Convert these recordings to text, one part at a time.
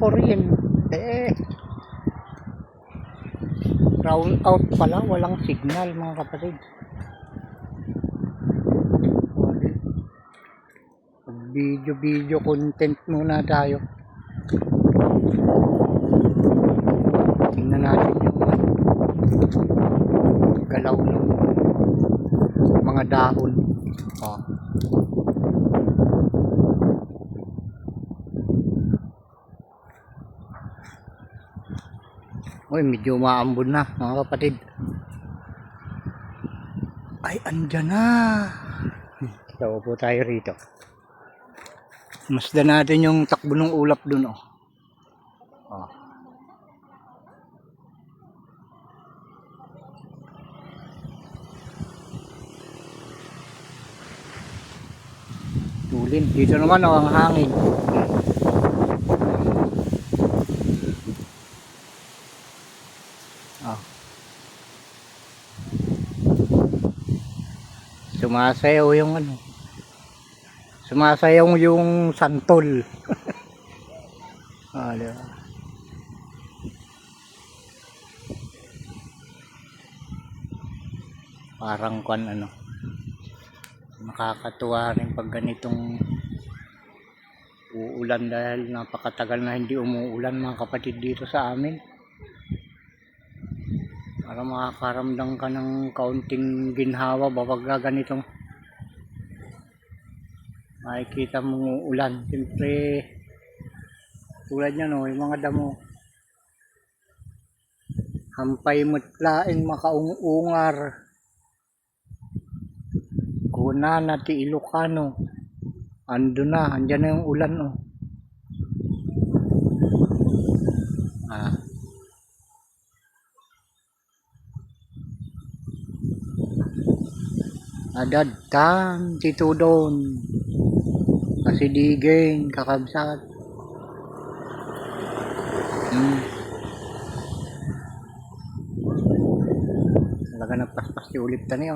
kuryente. Brown out pala, walang signal mga kapatid. Video content muna tayo. Tingnan natin yung galaw ng mga dahon. Uy, medyo maambon na mga kapatid. Ay, andyan na. So po tayo rito. Masdan natin yung takbo ng ulap dun. Tulin. Dito naman ang hangin. Sumasayaw yung sumasayaw yung santol. Diba? Parang nakakatuwa rin pag ganitong uulan dahil napakatagal na hindi umuulan mga kapatid dito sa amin. Para makakaramdam ka ng kaunting ginhawa kapag ganitong makikita mong ulan. Siyempre tulad niya yung mga damo hampay mutlaing makaungar kuna na ti Ilocano. Andyan na yung ulan adadtan titudon kasidigeng kakabsat. Talaga nagpaspas si ulip tani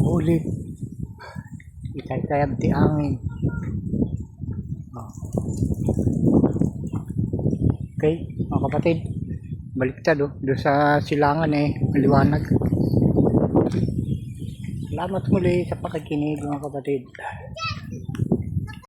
ulip itay-tayab ti angin. Okay mga kapatid, baliktad doon sa silangan maliwanag. Salamat muli sa pakikinig mga kapatid.